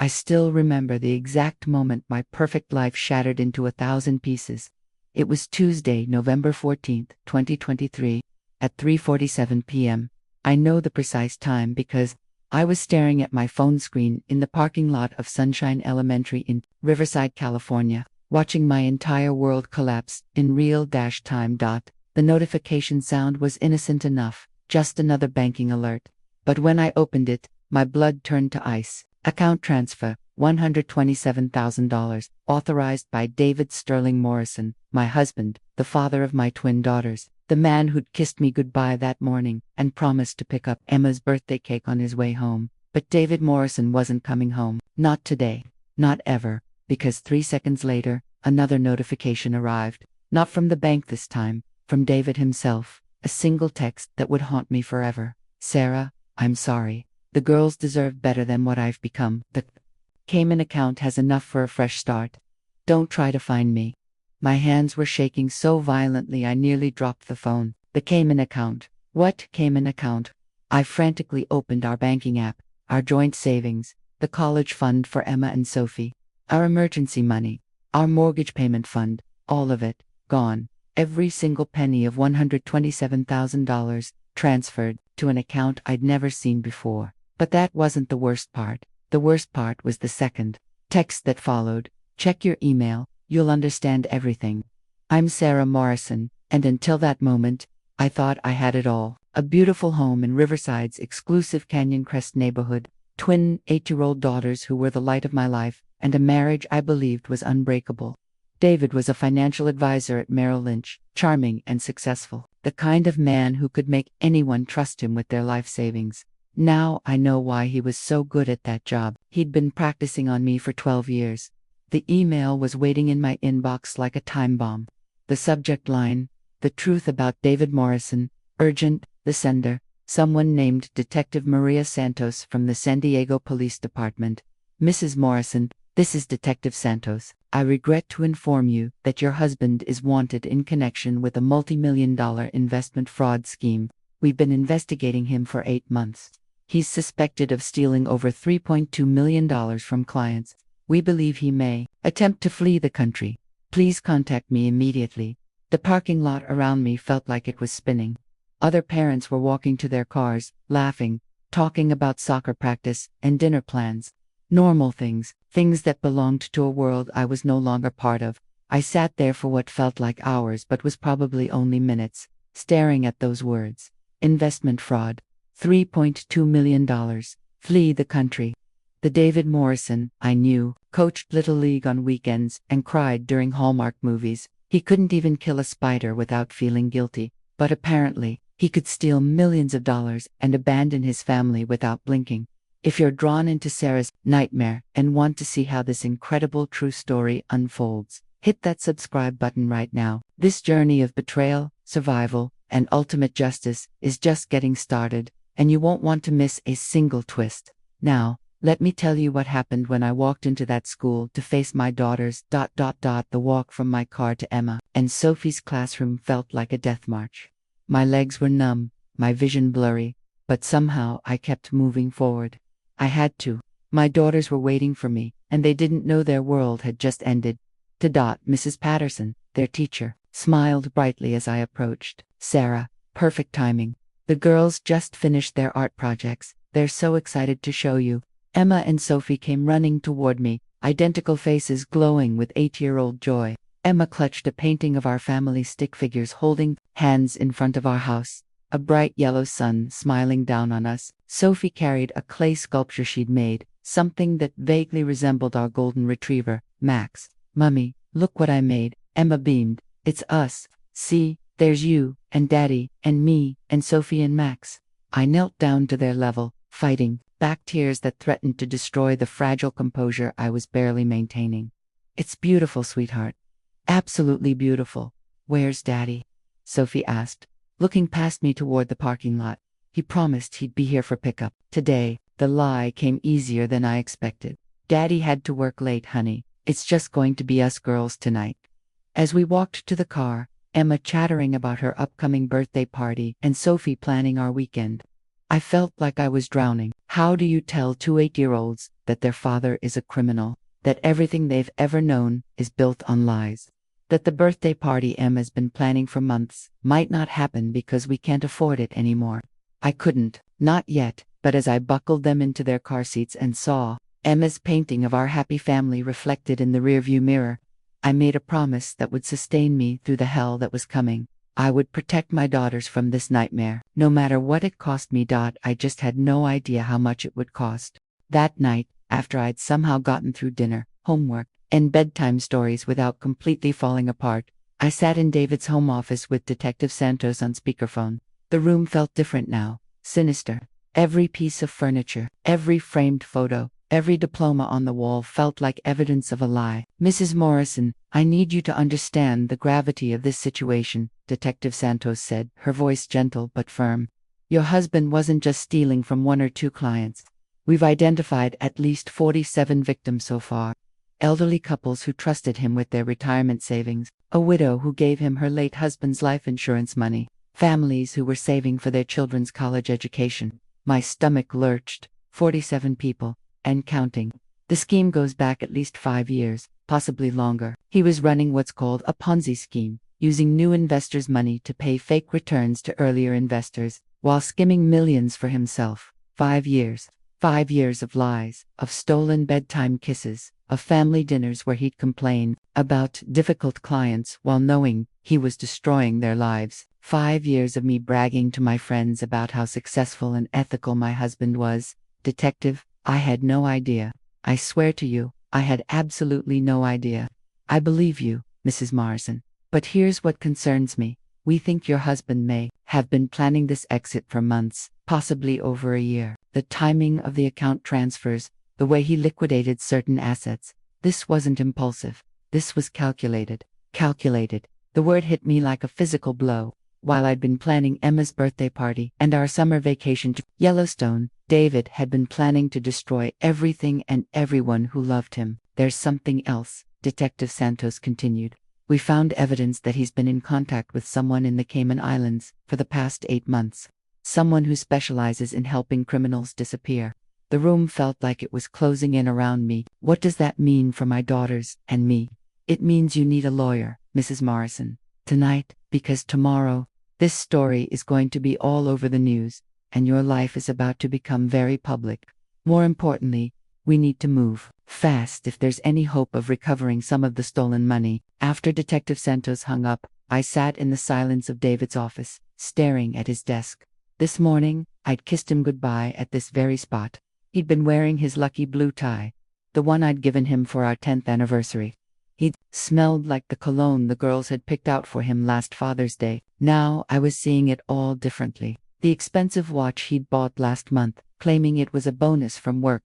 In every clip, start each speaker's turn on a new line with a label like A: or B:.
A: I still remember the exact moment my perfect life shattered into 1,000 pieces. It was Tuesday, November 14th, 2023, at 3:47 p.m. I know the precise time because I was staring at my phone screen in the parking lot of Sunshine Elementary in Riverside, California, watching my entire world collapse in real-time. The notification sound was innocent enough, just another banking alert. But when I opened it, my blood turned to ice. Account transfer, $127,000, authorized by David Sterling Morrison, my husband, the father of my twin daughters, the man who'd kissed me goodbye that morning and promised to pick up Emma's birthday cake on his way home. But David Morrison wasn't coming home. Not today. Not ever. Because 3 seconds later, another notification arrived. Not from the bank this time, from David himself. A single text that would haunt me forever. Sarah, I'm sorry. The girls deserve better than what I've become. The Cayman account has enough for a fresh start. Don't try to find me. My hands were shaking so violently I nearly dropped the phone. The Cayman account. What Cayman account? I frantically opened our banking app, our joint savings, the college fund for Emma and Sophie, our emergency money, our mortgage payment fund, all of it, gone. Every single penny of $127,000 transferred to an account I'd never seen before. But that wasn't the worst part. The worst part was the second text that followed. Check your email, you'll understand everything. I'm Sarah Morrison, and until that moment, I thought I had it all. A beautiful home in Riverside's exclusive Canyon Crest neighborhood, twin 8-year-old daughters who were the light of my life, and a marriage I believed was unbreakable. David was a financial advisor at Merrill Lynch, charming and successful, the kind of man who could make anyone trust him with their life savings. Now I know why he was so good at that job. He'd been practicing on me for 12 years. The email was waiting in my inbox like a time bomb. The subject line, the truth about David Morrison, urgent, the sender, someone named Detective Maria Santos from the San Diego Police Department. Mrs. Morrison, this is Detective Santos. I regret to inform you that your husband is wanted in connection with a multi-million-dollar investment fraud scheme. We've been investigating him for 8 months. He's suspected of stealing over $3.2 million from clients. We believe he may attempt to flee the country. Please contact me immediately. The parking lot around me felt like it was spinning. Other parents were walking to their cars, laughing, talking about soccer practice and dinner plans. Normal things, things that belonged to a world I was no longer part of. I sat there for what felt like hours but was probably only minutes, staring at those words. Investment fraud. $3.2 million. Flee the country. The David Morrison I knew coached Little League on weekends and cried during Hallmark movies. He couldn't even kill a spider without feeling guilty, but apparently, he could steal millions of dollars and abandon his family without blinking. If you're drawn into Sarah's nightmare and want to see how this incredible true story unfolds, hit that subscribe button right now. This journey of betrayal, survival, and ultimate justice is just getting started, and you won't want to miss a single twist. Now, let me tell you what happened when I walked into that school to face my daughters. The walk from my car to Emma and Sophie's classroom felt like a death march. My legs were numb, my vision blurry, but somehow I kept moving forward. I had to. My daughters were waiting for me, and they didn't know their world had just ended. Mrs. Patterson, their teacher, smiled brightly as I approached. Sarah, perfect timing. The girls just finished their art projects. They're so excited to show you. Emma and Sophie came running toward me, identical faces glowing with 8-year-old joy. Emma clutched a painting of our family stick figures holding hands in front of our house. A bright yellow sun smiling down on us. Sophie carried a clay sculpture she'd made, something that vaguely resembled our golden retriever, Max. Mummy, look what I made. Emma beamed. It's us. See, there's you, and Daddy, and me, and Sophie and Max. I knelt down to their level, fighting back tears that threatened to destroy the fragile composure I was barely maintaining. It's beautiful, sweetheart. Absolutely beautiful. Where's Daddy? Sophie asked, looking past me toward the parking lot. He promised he'd be here for pickup. Today, the lie came easier than I expected. Daddy had to work late, honey. It's just going to be us girls tonight. As we walked to the car, Emma chattering about her upcoming birthday party and Sophie planning our weekend, I felt like I was drowning. How do you tell two 8-year-olds that their father is a criminal, that everything they've ever known is built on lies, that the birthday party Emma's been planning for months might not happen because we can't afford it anymore? I couldn't, not yet, but as I buckled them into their car seats and saw Emma's painting of our happy family reflected in the rearview mirror, I made a promise that would sustain me through the hell that was coming. I would protect my daughters from this nightmare, no matter what it cost me. I just had no idea how much it would cost. That night, after I'd somehow gotten through dinner, homework, and bedtime stories without completely falling apart, I sat in David's home office with Detective Santos on speakerphone. The room felt different now, sinister. Every piece of furniture, every framed photo, every diploma on the wall felt like evidence of a lie. "Mrs. Morrison, I need you to understand the gravity of this situation," Detective Santos said, her voice gentle but firm. "Your husband wasn't just stealing from one or two clients. We've identified at least 47 victims so far. Elderly couples who trusted him with their retirement savings, a widow who gave him her late husband's life insurance money, families who were saving for their children's college education." My stomach lurched. 47 people, and counting. The scheme goes back at least 5 years, possibly longer. He was running what's called a Ponzi scheme, using new investors' money to pay fake returns to earlier investors, while skimming millions for himself. 5 years. 5 years of lies, of stolen bedtime kisses, of family dinners where he'd complain about difficult clients while knowing he was destroying their lives. 5 years of me bragging to my friends about how successful and ethical my husband was. Detective, I had no idea. I swear to you, I had absolutely no idea. I believe you, Mrs. Morrison. But here's what concerns me. We think your husband may have been planning this exit for months, possibly over a year. The timing of the account transfers, the way he liquidated certain assets. This wasn't impulsive. This was calculated. Calculated. The word hit me like a physical blow. While I'd been planning Emma's birthday party and our summer vacation to Yellowstone, David had been planning to destroy everything and everyone who loved him. "There's something else," Detective Santos continued. "We found evidence that he's been in contact with someone in the Cayman Islands for the past 8 months. Someone who specializes in helping criminals disappear." The room felt like it was closing in around me. "What does that mean for my daughters and me?" "It means you need a lawyer, Mrs. Morrison. Tonight, because tomorrow, this story is going to be all over the news, and your life is about to become very public. More importantly, we need to move fast if there's any hope of recovering some of the stolen money." After Detective Santos hung up, I sat in the silence of David's office, staring at his desk. This morning, I'd kissed him goodbye at this very spot. He'd been wearing his lucky blue tie, the one I'd given him for our 10th anniversary. He'd smelled like the cologne the girls had picked out for him last Father's Day. Now I was seeing it all differently. The expensive watch he'd bought last month, claiming it was a bonus from work.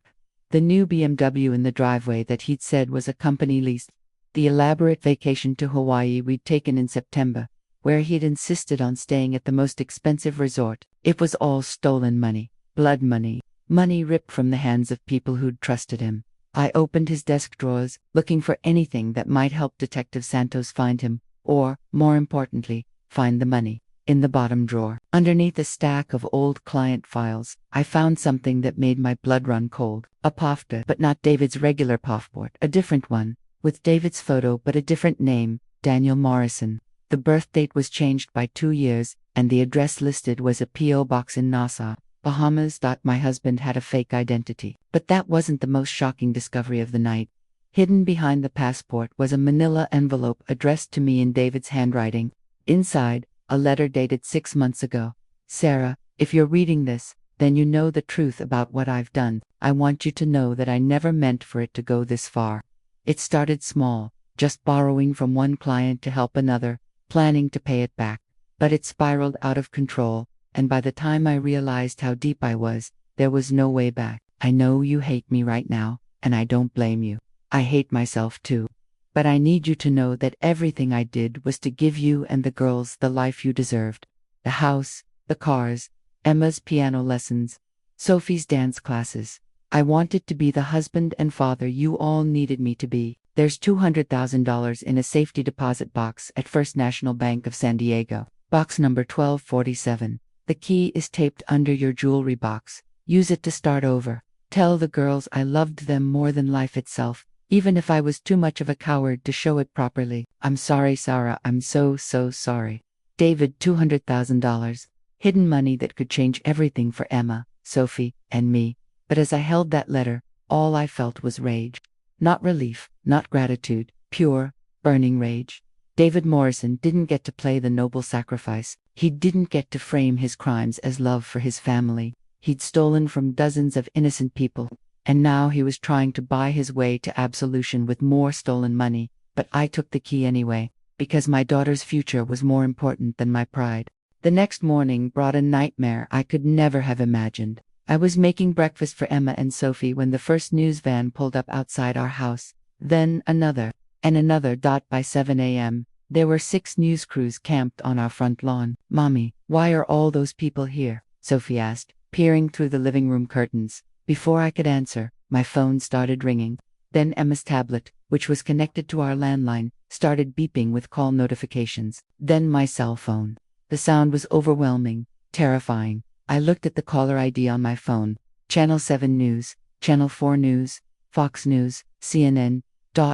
A: The new BMW in the driveway that he'd said was a company lease. The elaborate vacation to Hawaii we'd taken in September, where he'd insisted on staying at the most expensive resort. It was all stolen money. Blood money. Money ripped from the hands of people who'd trusted him. I opened his desk drawers, looking for anything that might help Detective Santos find him, or, more importantly, find the money. In the bottom drawer, underneath a stack of old client files, I found something that made my blood run cold. A pofta, but not David's regular passport, a different one, with David's photo but a different name, Daniel Morrison. The birth date was changed by 2 years, and the address listed was a P.O. box in Nassau, Bahamas. My husband had a fake identity. But that wasn't the most shocking discovery of the night. Hidden behind the passport was a manila envelope addressed to me in David's handwriting. Inside, a letter dated 6 months ago. "Sarah, if you're reading this, then you know the truth about what I've done. I want you to know that I never meant for it to go this far. It started small, just borrowing from one client to help another, planning to pay it back. But it spiraled out of control, and by the time I realized how deep I was, there was no way back. I know you hate me right now, and I don't blame you. I hate myself too. But I need you to know that everything I did was to give you and the girls the life you deserved. The house, the cars, Emma's piano lessons, Sophie's dance classes. I wanted to be the husband and father you all needed me to be. There's $200,000 in a safety deposit box at First National Bank of San Diego, box number 1247. The key is taped under your jewelry box. Use it to start over. Tell the girls I loved them more than life itself, even if I was too much of a coward to show it properly. I'm sorry, Sarah. I'm so sorry. David, $200,000. Hidden money that could change everything for Emma, Sophie, and me. But as I held that letter, all I felt was rage. Not relief, not gratitude, pure, burning rage. David Morrison didn't get to play the noble sacrifice. He didn't get to frame his crimes as love for his family. He'd stolen from dozens of innocent people, and now he was trying to buy his way to absolution with more stolen money. But I took the key anyway, because my daughter's future was more important than my pride. The next morning brought a nightmare I could never have imagined. I was making breakfast for Emma and Sophie when the first news van pulled up outside our house, then another, and another. By 7 a.m., there were 6 news crews camped on our front lawn. Mommy, why are all those people here? Sophie asked, peering through the living room curtains. Before I could answer, my phone started ringing. Then Emma's tablet, which was connected to our landline, started beeping with call notifications. Then my cell phone. The sound was overwhelming, terrifying. I looked at the caller ID on my phone. Channel 7 News, Channel 4 News, Fox News, CNN.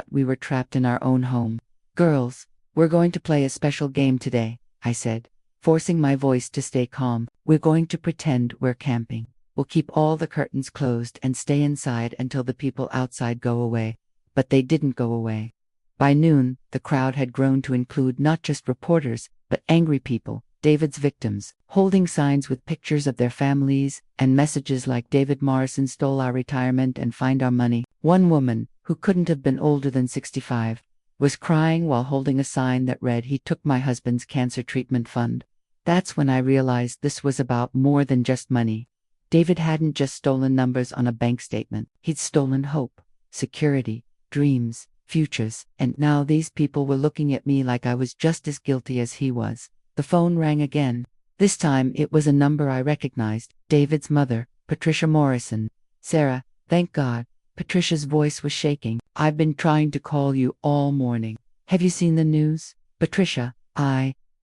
A: We were trapped in our own home. Girls, we're going to play a special game today, I said, forcing my voice to stay calm. We're going to pretend we're camping. We'll keep all the curtains closed and stay inside until the people outside go away. But they didn't go away. By noon, the crowd had grown to include not just reporters, but angry people, David's victims, holding signs with pictures of their families and messages like David Morrison stole our retirement and find our money. One woman, who couldn't have been older than 65, was crying while holding a sign that read, "He took my husband's cancer treatment fund." That's when I realized this was about more than just money. David hadn't just stolen numbers on a bank statement. He'd stolen hope, security, dreams, futures, and now these people were looking at me like I was just as guilty as he was. The phone rang again. This time it was a number I recognized, David's mother, Patricia Morrison. "Sarah, thank God." Patricia's voice was shaking. "I've been trying to call you all morning. Have you seen the news?" "Patricia,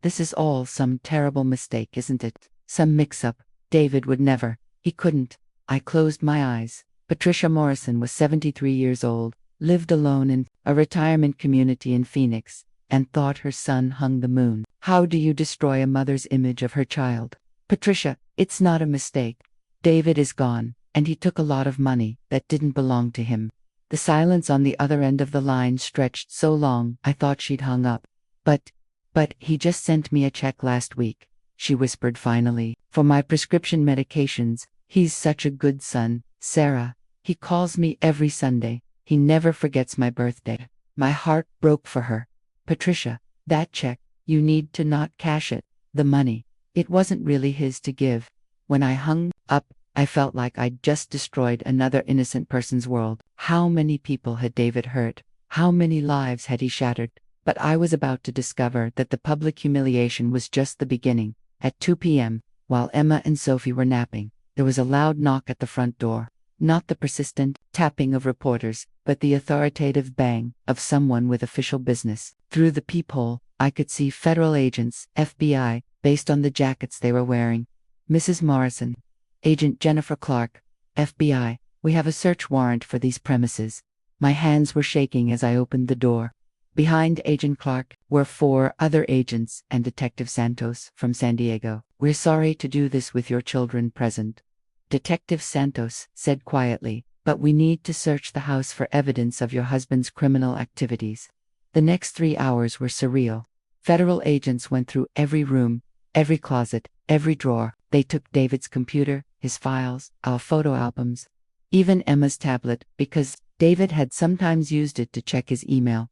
A: this is all some terrible mistake, isn't it? Some mix-up. David would never. He couldn't." I closed my eyes. Patricia Morrison was 73 years old, lived alone in a retirement community in Phoenix, and thought her son hung the moon. How do you destroy a mother's image of her child? "Patricia, it's not a mistake. David is gone, and he took a lot of money that didn't belong to him." The silence on the other end of the line stretched so long I thought she'd hung up. But he just sent me a check last week," she whispered finally, "for my prescription medications. He's such a good son, Sarah. He calls me every Sunday. He never forgets my birthday." My heart broke for her. "Patricia, that check, you need to not cash it. The money, it wasn't really his to give." When I hung up, I felt like I'd just destroyed another innocent person's world. How many people had David hurt? How many lives had he shattered? But I was about to discover that the public humiliation was just the beginning. At 2 p.m., while Emma and Sophie were napping, there was a loud knock at the front door. Not the persistent tapping of reporters, but the authoritative bang of someone with official business. Through the peephole, I could see federal agents, FBI, based on the jackets they were wearing. "Mrs. Morrison. Agent Jennifer Clark, FBI, we have a search warrant for these premises." My hands were shaking as I opened the door. Behind Agent Clark were 4 other agents and Detective Santos from San Diego. "We're sorry to do this with your children present," Detective Santos said quietly, "but we need to search the house for evidence of your husband's criminal activities." The next 3 hours were surreal. Federal agents went through every room, every closet, every drawer. They took David's computer, his files, our photo albums, even Emma's tablet, because David had sometimes used it to check his email.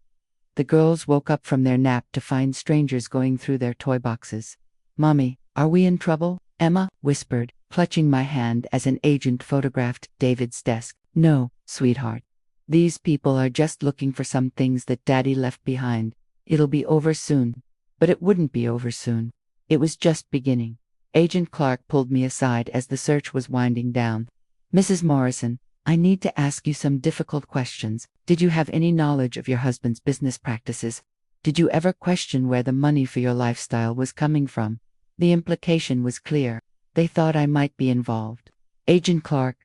A: The girls woke up from their nap to find strangers going through their toy boxes. "Mommy, are we in trouble?" Emma whispered, clutching my hand as an agent photographed David's desk. "No, sweetheart. These people are just looking for some things that Daddy left behind. It'll be over soon." But it wouldn't be over soon. It was just beginning. Agent Clark pulled me aside as the search was winding down. "Mrs. Morrison, I need to ask you some difficult questions. Did you have any knowledge of your husband's business practices? Did you ever question where the money for your lifestyle was coming from?" The implication was clear. They thought I might be involved. Agent Clark,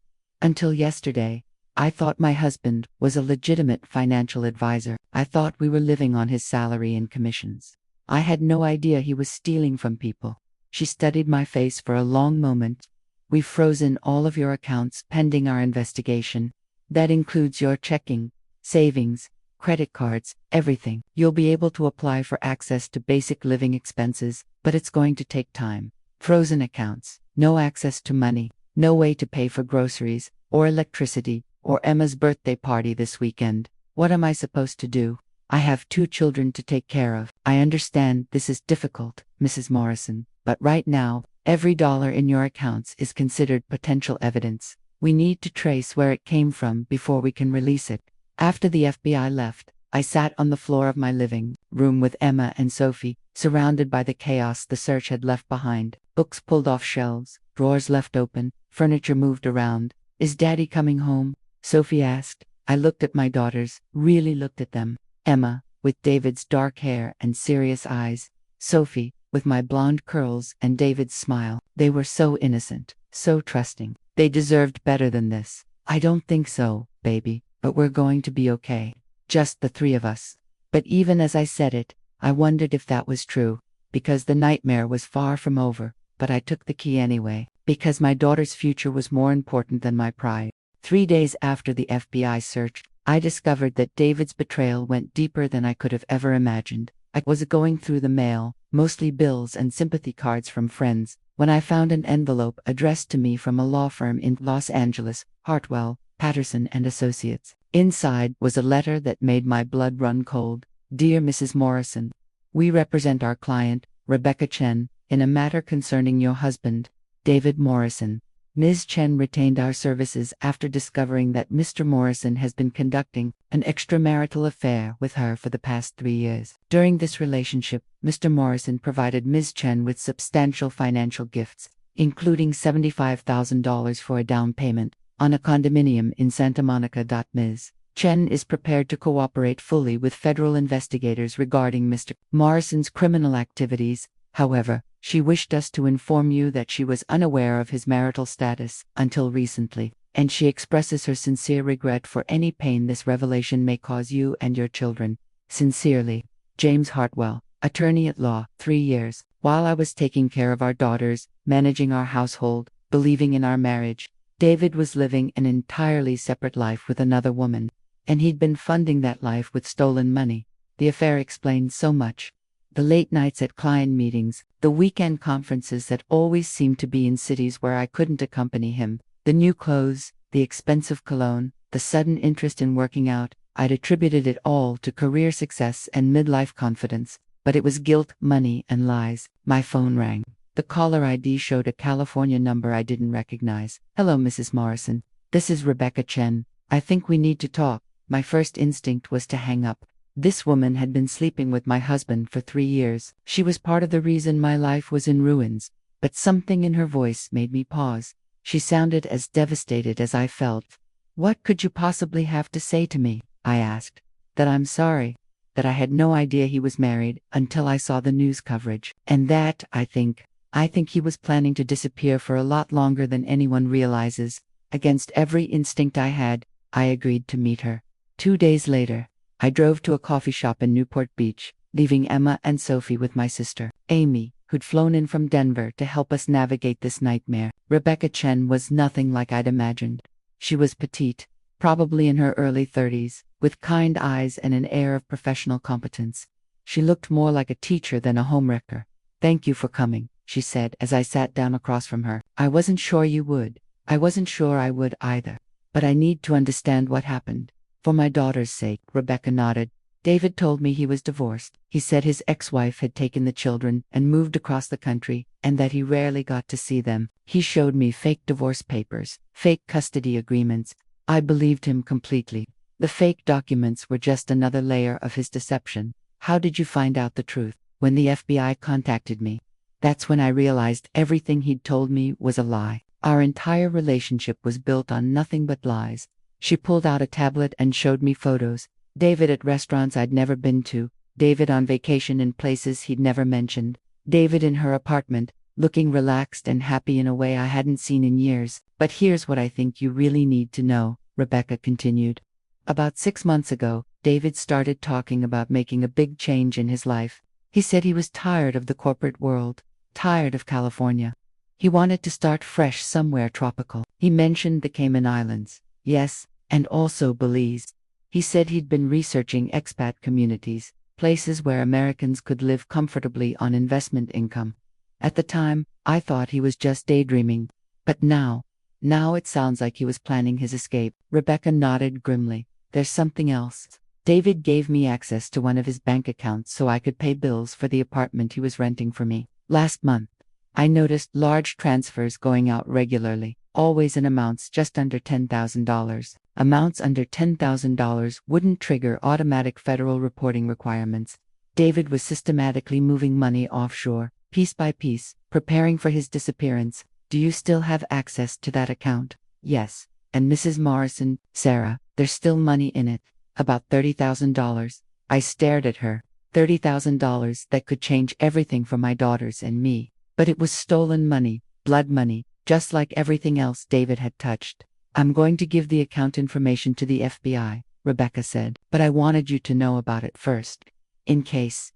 A: until yesterday, I thought my husband was a legitimate financial advisor. I thought we were living on his salary and commissions. I had no idea he was stealing from people. She studied my face for a long moment. We've frozen all of your accounts pending our investigation. That includes your checking, savings, credit cards, everything. You'll be able to apply for access to basic living expenses, but it's going to take time. Frozen accounts, no access to money, no way to pay for groceries, or electricity, or Emma's birthday party this weekend. What am I supposed to do? I have 2 children to take care of. I understand this is difficult, Mrs. Morrison, but right now, every dollar in your accounts is considered potential evidence. We need to trace where it came from before we can release it. After the FBI left, I sat on the floor of my living room with Emma and Sophie, surrounded by the chaos the search had left behind. Books pulled off shelves, drawers left open, furniture moved around. Is Daddy coming home? Sophie asked. I looked at my daughters, really looked at them. Emma, with David's dark hair and serious eyes. Sophie, with my blonde curls and David's smile. They were so innocent, so trusting. They deserved better than this. I don't think so, baby, but we're going to be okay. Just the 3 of us. But even as I said it, I wondered if that was true, because the nightmare was far from over, but I took the key anyway, because my daughter's future was more important than my pride. 3 days after the FBI search, I discovered that David's betrayal went deeper than I could have ever imagined. I was going through the mail, mostly bills and sympathy cards from friends, when I found an envelope addressed to me from a law firm in Los Angeles, Hartwell, Patterson and Associates. Inside was a letter that made my blood run cold. Dear Mrs. Morrison, we represent our client, Rebecca Chen, in a matter concerning your husband, David Morrison. Ms. Chen retained our services after discovering that Mr. Morrison has been conducting an extramarital affair with her for the past 3 years. During this relationship, Mr. Morrison provided Ms. Chen with substantial financial gifts, including $75,000 for a down payment on a condominium in Santa Monica. Ms. Chen is prepared to cooperate fully with federal investigators regarding Mr. Morrison's criminal activities. However, she wished us to inform you that she was unaware of his marital status until recently, and she expresses her sincere regret for any pain this revelation may cause you and your children. Sincerely, James Hartwell, attorney at law. 3 years. While I was taking care of our daughters, managing our household, believing in our marriage, David was living an entirely separate life with another woman, and he'd been funding that life with stolen money. The affair explained so much. The late nights at client meetings, the weekend conferences that always seemed to be in cities where I couldn't accompany him, the new clothes, the expensive cologne, the sudden interest in working out. I'd attributed it all to career success and midlife confidence, but it was guilt, money, and lies. My phone rang. The caller ID showed a California number I didn't recognize. Hello, Mrs. Morrison. This is Rebecca Chen. I think we need to talk. My first instinct was to hang up. This woman had been sleeping with my husband for 3 years. She was part of the reason my life was in ruins, but something in her voice made me pause. She sounded as devastated as I felt. What could you possibly have to say to me? I asked. That I'm sorry. That I had no idea he was married until I saw the news coverage. And that, I think he was planning to disappear for a lot longer than anyone realizes. Against every instinct I had, I agreed to meet her. 2 days later, I drove to a coffee shop in Newport Beach, leaving Emma and Sophie with my sister, Amy, who'd flown in from Denver to help us navigate this nightmare. Rebecca Chen was nothing like I'd imagined. She was petite, probably in her early 30s, with kind eyes and an air of professional competence. She looked more like a teacher than a homewrecker. Thank you for coming, she said as I sat down across from her. I wasn't sure you would. I wasn't sure I would either. But I need to understand what happened. For my daughter's sake, Rebecca nodded. David told me he was divorced. He said his ex-wife had taken the children and moved across the country, and that he rarely got to see them. He showed me fake divorce papers, fake custody agreements. I believed him completely. The fake documents were just another layer of his deception. How did you find out the truth? When the FBI contacted me. That's when I realized everything he'd told me was a lie. Our entire relationship was built on nothing but lies. She pulled out a tablet and showed me photos. David at restaurants I'd never been to. David on vacation in places he'd never mentioned. David in her apartment, looking relaxed and happy in a way I hadn't seen in years. But here's what I think you really need to know, Rebecca continued. About 6 months ago, David started talking about making a big change in his life. He said he was tired of the corporate world, tired of California. He wanted to start fresh somewhere tropical. He mentioned the Cayman Islands. Yes, and also Belize. He said he'd been researching expat communities, places where Americans could live comfortably on investment income. At the time, I thought he was just daydreaming. But now it sounds like he was planning his escape. Rebecca nodded grimly. There's something else. David gave me access to one of his bank accounts so I could pay bills for the apartment he was renting for me. Last month, I noticed large transfers going out regularly, always in amounts just under $10,000. Amounts under $10,000 wouldn't trigger automatic federal reporting requirements. David was systematically moving money offshore, piece by piece, preparing for his disappearance. Do you still have access to that account? Yes. And Mrs. Morrison, Sarah, there's still money in it. About $30,000. I stared at her. $30,000 that could change everything for my daughters and me. But it was stolen money, blood money, just like everything else David had touched. I'm going to give the account information to the FBI, Rebecca said, but I wanted you to know about it first. In case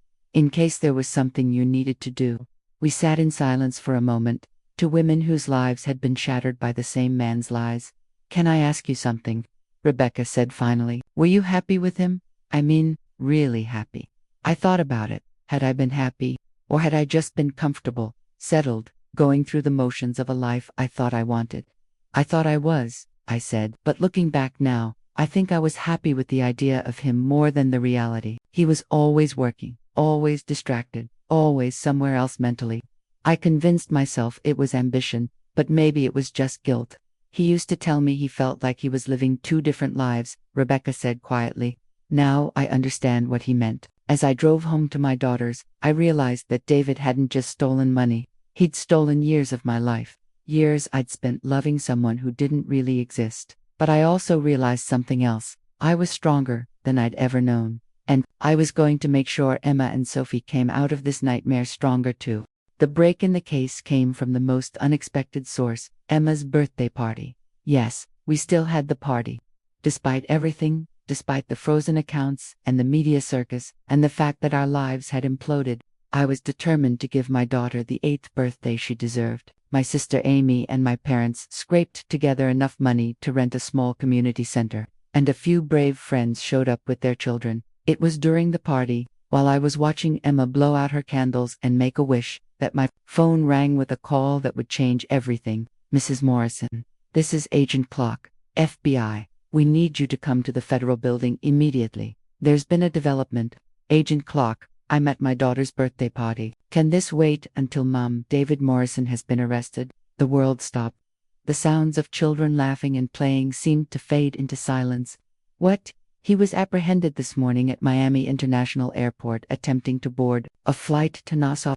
A: there was something you needed to do. We sat in silence for a moment, two women whose lives had been shattered by the same man's lies. Can I ask you something? Rebecca said finally. Were you happy with him? I mean, really happy. I thought about it. Had I been happy? Or had I just been comfortable, settled, going through the motions of a life I thought I wanted? I thought I was, I said, but looking back now, I think I was happy with the idea of him more than the reality. He was always working, always distracted, always somewhere else mentally. I convinced myself it was ambition, but maybe it was just guilt. He used to tell me he felt like he was living two different lives, Rebecca said quietly. Now I understand what he meant. As I drove home to my daughters, I realized that David hadn't just stolen money. He'd stolen years of my life. Years I'd spent loving someone who didn't really exist. But I also realized something else. I was stronger than I'd ever known. And I was going to make sure Emma and Sophie came out of this nightmare stronger too. The break in the case came from the most unexpected source, Emma's birthday party. Yes, we still had the party. Despite everything, despite the frozen accounts and the media circus and the fact that our lives had imploded, I was determined to give my daughter the 8th birthday she deserved. My sister Amy and my parents scraped together enough money to rent a small community center, and a few brave friends showed up with their children. It was during the party, while I was watching Emma blow out her candles and make a wish, that my phone rang with a call that would change everything. Mrs. Morrison, this is Agent Clark, FBI. We need you to come to the federal building immediately. There's been a development. Agent Clark, I'm at my daughter's birthday party. Can this wait until Mom? David Morrison has been arrested. The world stopped. The sounds of children laughing and playing seemed to fade into silence. What? He was apprehended this morning at Miami International Airport attempting to board a flight to Nassau.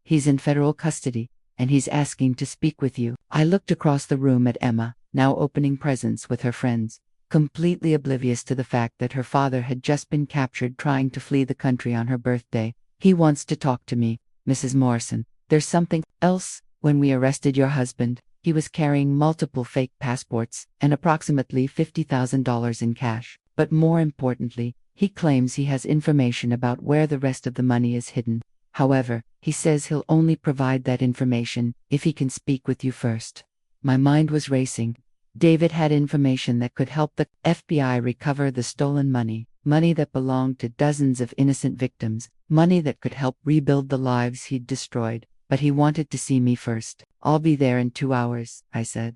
A: He's in federal custody, and he's asking to speak with you. I looked across the room at Emma, now opening presents with her friends, completely oblivious to the fact that her father had just been captured trying to flee the country on her birthday. He wants to talk to me, Mrs. Morrison. There's something else. When we arrested your husband, he was carrying multiple fake passports and approximately $50,000 in cash. But more importantly, he claims he has information about where the rest of the money is hidden. However, he says he'll only provide that information if he can speak with you first. My mind was racing. David had information that could help the FBI recover the stolen money, money that belonged to dozens of innocent victims, money that could help rebuild the lives he'd destroyed. But he wanted to see me first. I'll be there in 2 hours, I said.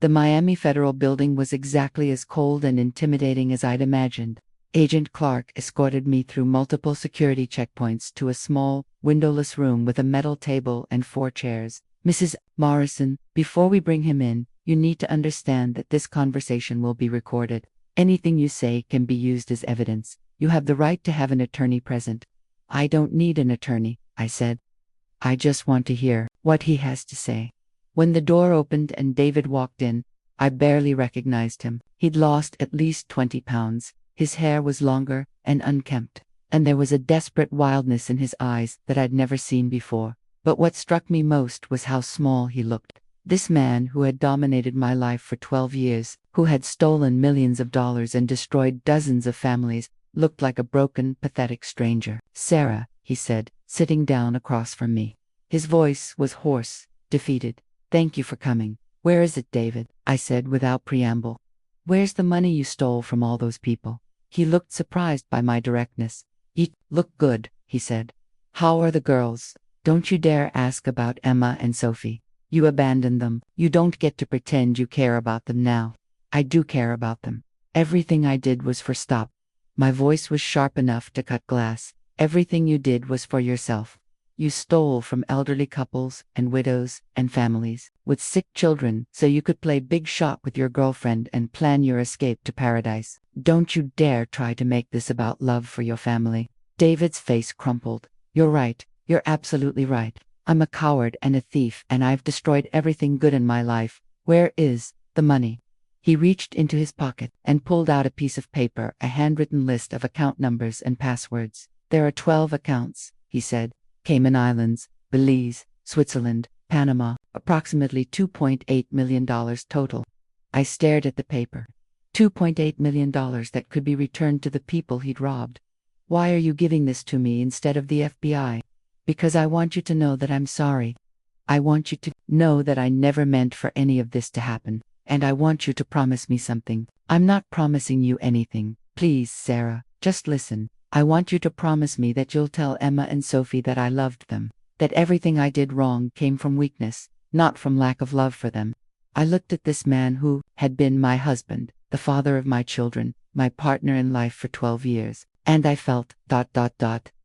A: The Miami Federal Building was exactly as cold and intimidating as I'd imagined. Agent Clark escorted me through multiple security checkpoints to a small, windowless room with a metal table and 4 chairs. Mrs. Morrison, before we bring him in, you need to understand that this conversation will be recorded. Anything you say can be used as evidence. You have the right to have an attorney present. I don't need an attorney, I said. I just want to hear what he has to say. When the door opened and David walked in, I barely recognized him. He'd lost at least 20 pounds. His hair was longer and unkempt, and there was a desperate wildness in his eyes that I'd never seen before. But what struck me most was how small he looked. This man who had dominated my life for 12 years, who had stolen millions of dollars and destroyed dozens of families, looked like a broken, pathetic stranger. "Sarah," he said, sitting down across from me. His voice was hoarse, defeated. "Thank you for coming." "Where is it, David?" I said without preamble. "Where's the money you stole from all those people?" He looked surprised by my directness. "You look good," he said. "How are the girls? Don't you dare ask about Emma and Sophie. You abandoned them. You don't get to pretend you care about them now." "I do care about them. Everything I did was for stop." My voice was sharp enough to cut glass. "Everything you did was for yourself. You stole from elderly couples and widows and families with sick children so you could play big shot with your girlfriend and plan your escape to paradise. Don't you dare try to make this about love for your family." David's face crumpled. "You're right. You're absolutely right. I'm a coward and a thief, and I've destroyed everything good in my life. Where is the money?" He reached into his pocket and pulled out a piece of paper, a handwritten list of account numbers and passwords. "There are 12 accounts," he said. "Cayman Islands, Belize, Switzerland, Panama, approximately $2.8 million total." I stared at the paper. $2.8 million that could be returned to the people he'd robbed. "Why are you giving this to me instead of the FBI?" "Because I want you to know that I'm sorry. I want you to know that I never meant for any of this to happen. And I want you to promise me something." "I'm not promising you anything. Please, Sarah, just listen. I want you to promise me that you'll tell Emma and Sophie that I loved them, that everything I did wrong came from weakness, not from lack of love for them." I looked at this man who had been my husband, the father of my children, my partner in life for 12 years, and I felt ...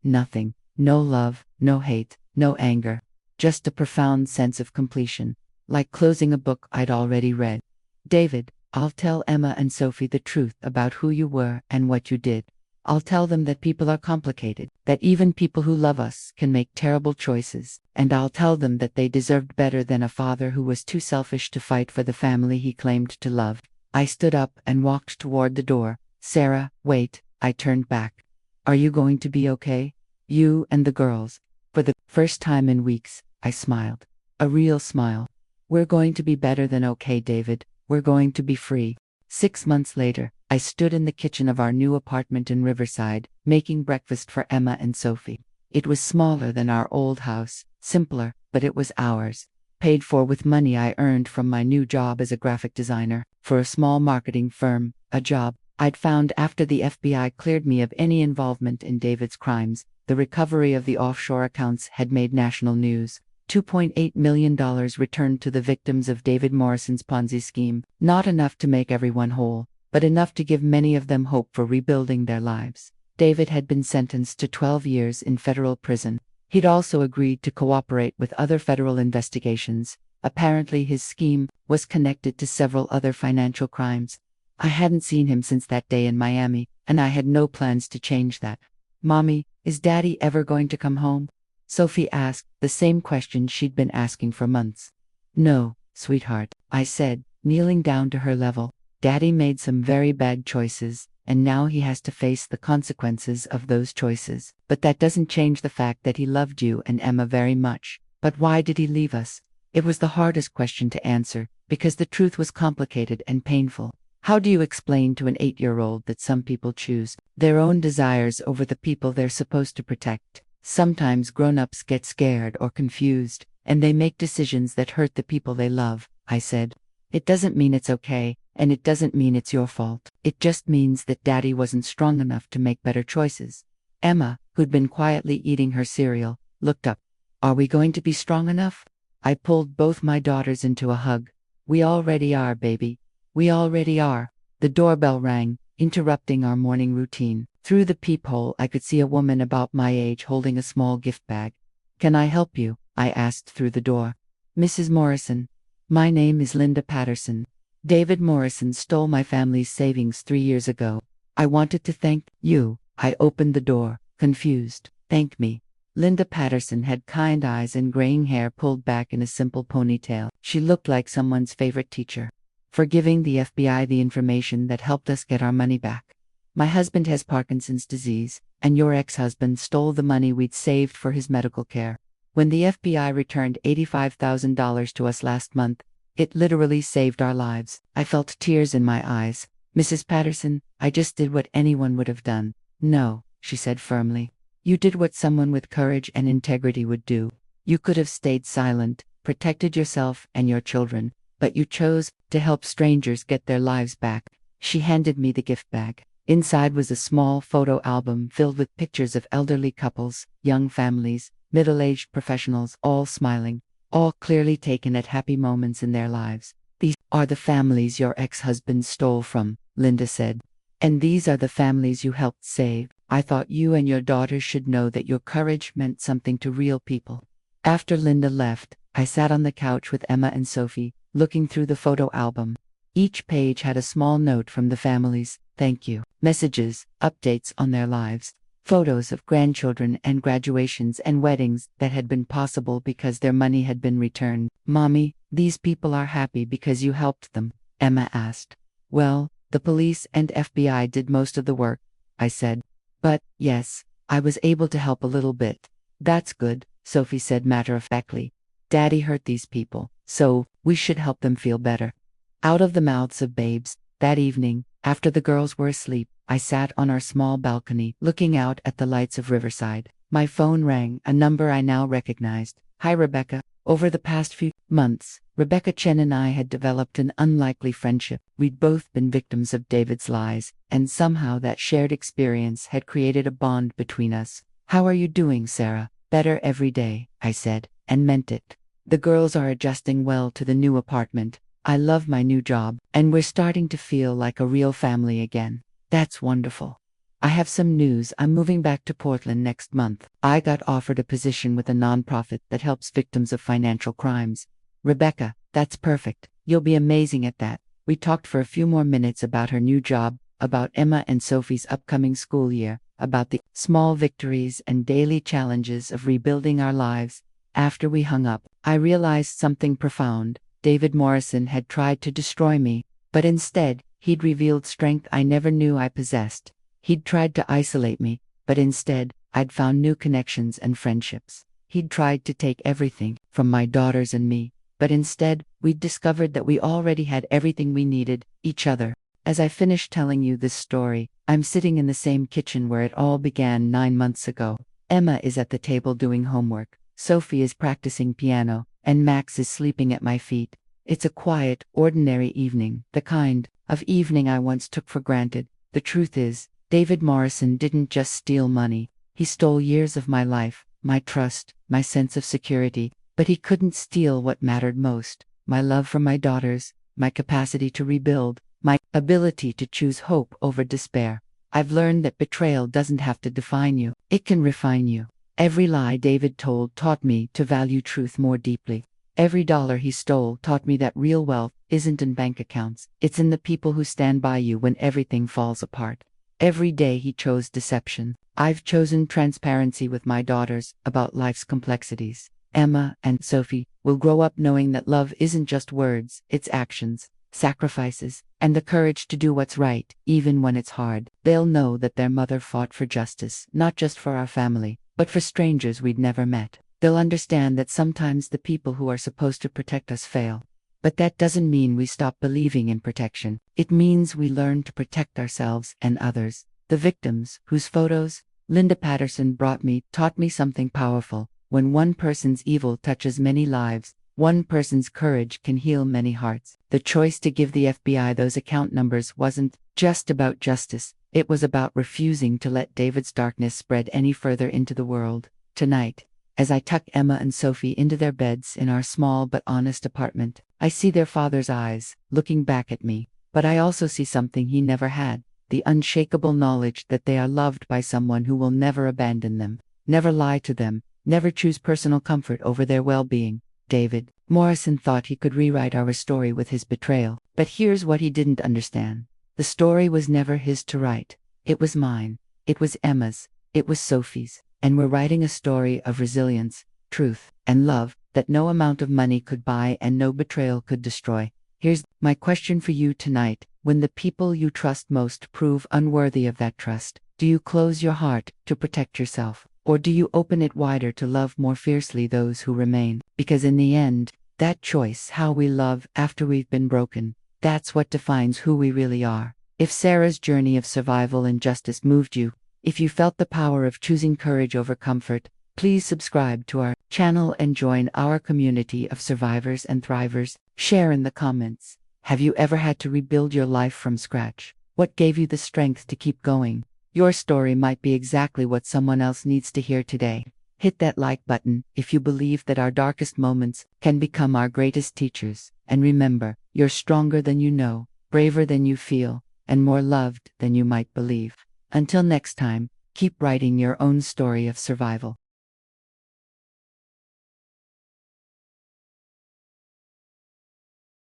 A: nothing. No love, no hate, no anger. Just a profound sense of completion, like closing a book I'd already read. "David, I'll tell Emma and Sophie the truth about who you were and what you did. I'll tell them that people are complicated, that even people who love us can make terrible choices, and I'll tell them that they deserved better than a father who was too selfish to fight for the family he claimed to love." I stood up and walked toward the door. "Sarah, wait." I turned back. "Are you going to be okay? You and the girls?" For the first time in weeks, I smiled. A real smile. "We're going to be better than okay, David. We're going to be free." 6 months later, I stood in the kitchen of our new apartment in Riverside, making breakfast for Emma and Sophie. It was smaller than our old house, simpler, but it was ours. Paid for with money I earned from my new job as a graphic designer for a small marketing firm, a job I'd found after the FBI cleared me of any involvement in David's crimes. The recovery of the offshore accounts had made national news. $2.8 million returned to the victims of David Morrison's Ponzi scheme, not enough to make everyone whole, but enough to give many of them hope for rebuilding their lives. David had been sentenced to 12 years in federal prison. He'd also agreed to cooperate with other federal investigations. Apparently his scheme was connected to several other financial crimes. I hadn't seen him since that day in Miami, and I had no plans to change that. "Mommy, is Daddy ever going to come home?" Sophie asked, the same question she'd been asking for months. "No, sweetheart," I said, kneeling down to her level. "Daddy made some very bad choices, and now he has to face the consequences of those choices. But that doesn't change the fact that he loved you and Emma very much." "But why did he leave us?" It was the hardest question to answer, because the truth was complicated and painful. How do you explain to an 8-year-old that some people choose their own desires over the people they're supposed to protect? Sometimes grown-ups get scared or confused, and they make decisions that hurt the people they love, I said. "It doesn't mean it's okay, and it doesn't mean it's your fault. It just means that Daddy wasn't strong enough to make better choices." Emma, who'd been quietly eating her cereal, looked up. "Are we going to be strong enough?" I pulled both my daughters into a hug. "We already are, baby. We already are." The doorbell rang, interrupting our morning routine. Through the peephole I could see a woman about my age holding a small gift bag. "Can I help you?" I asked through the door. "Mrs. Morrison. My name is Linda Patterson. David Morrison stole my family's savings 3 years ago. I wanted to thank you." I opened the door, confused. "Thank me." Linda Patterson had kind eyes and graying hair pulled back in a simple ponytail. She looked like someone's favorite teacher. "For giving the FBI the information that helped us get our money back. My husband has Parkinson's disease, and your ex-husband stole the money we'd saved for his medical care. When the FBI returned $85,000 to us last month, it literally saved our lives. I felt tears in my eyes. Mrs. Patterson, I just did what anyone would have done. No, she said firmly. You did what someone with courage and integrity would do. You could have stayed silent, protected yourself and your children, but you chose to help strangers get their lives back. She handed me the gift bag. Inside was a small photo album filled with pictures of elderly couples, young families, middle-aged professionals, all smiling, all clearly taken at happy moments in their lives. These are the families your ex-husband stole from, Linda said. And these are the families you helped save. I thought you and your daughters should know that your courage meant something to real people. After Linda left, I sat on the couch with Emma and Sophie, looking through the photo album. Each page had a small note from the families, thank you, messages, updates on their lives, photos of grandchildren and graduations and weddings that had been possible because their money had been returned. Mommy, these people are happy because you helped them, Emma asked. Well, the police and FBI did most of the work, I said. But, yes, I was able to help a little bit. That's good, Sophie said matter-of-factly. Daddy hurt these people, so we should help them feel better. Out of the mouths of babes, that evening, after the girls were asleep, I sat on our small balcony, looking out at the lights of Riverside. My phone rang, a number I now recognized. Hi, Rebecca. Over the past few months, Rebecca Chen and I had developed an unlikely friendship. We'd both been victims of David's lies, and somehow that shared experience had created a bond between us. How are you doing, Sarah? Better every day, I said, and meant it. The girls are adjusting well to the new apartment. I love my new job, and we're starting to feel like a real family again. That's wonderful. I have some news. I'm moving back to Portland next month. I got offered a position with a nonprofit that helps victims of financial crimes. Rebecca, that's perfect. You'll be amazing at that. We talked for a few more minutes about her new job, about Emma and Sophie's upcoming school year, about the small victories and daily challenges of rebuilding our lives. After we hung up, I realized something profound. David Morrison had tried to destroy me, but instead, he'd revealed strength I never knew I possessed. He'd tried to isolate me, but instead, I'd found new connections and friendships. He'd tried to take everything from my daughters and me, but instead, we'd discovered that we already had everything we needed, each other. As I finish telling you this story, I'm sitting in the same kitchen where it all began 9 months ago. Emma is at the table doing homework, Sophie is practicing piano, and Max is sleeping at my feet. It's a quiet, ordinary evening, the kind of evening I once took for granted. The truth is, David Morrison didn't just steal money, he stole years of my life, my trust, my sense of security, but he couldn't steal what mattered most, my love for my daughters, my capacity to rebuild, my ability to choose hope over despair. I've learned that betrayal doesn't have to define you, it can refine you. Every lie David told taught me to value truth more deeply. Every dollar he stole taught me that real wealth isn't in bank accounts, it's in the people who stand by you when everything falls apart. Every day he chose deception. I've chosen transparency with my daughters about life's complexities. Emma and Sophie will grow up knowing that love isn't just words, it's actions, sacrifices, and the courage to do what's right, even when it's hard. They'll know that their mother fought for justice, not just for our family, but for strangers we'd never met. They'll understand that sometimes the people who are supposed to protect us fail. But that doesn't mean we stop believing in protection. It means we learn to protect ourselves and others. The victims, whose photos Linda Patterson brought me, taught me something powerful. When one person's evil touches many lives, one person's courage can heal many hearts. The choice to give the FBI those account numbers wasn't just about justice. It was about refusing to let David's darkness spread any further into the world. Tonight, as I tuck Emma and Sophie into their beds in our small but honest apartment, I see their father's eyes, looking back at me. But I also see something he never had, the unshakable knowledge that they are loved by someone who will never abandon them, never lie to them, never choose personal comfort over their well-being. David Morrison thought he could rewrite our story with his betrayal. But here's what he didn't understand. The story was never his to write. It was mine. It was Emma's. It was Sophie's. And we're writing a story of resilience, truth, and love that no amount of money could buy and no betrayal could destroy. Here's my question for you tonight. When the people you trust most prove unworthy of that trust, do you close your heart to protect yourself? Or do you open it wider to love more fiercely those who remain? Because in the end, that choice, how we love after we've been broken, that's what defines who we really are. If Sarah's journey of survival and justice moved you, if you felt the power of choosing courage over comfort, please subscribe to our channel and join our community of survivors and thrivers. Share in the comments. Have you ever had to rebuild your life from scratch? What gave you the strength to keep going? Your story might be exactly what someone else needs to hear today. Hit that like button if you believe that our darkest moments can become our greatest teachers. And remember, you're stronger than you know, braver than you feel, and more loved than you might believe. Until next time, keep writing your own story of survival.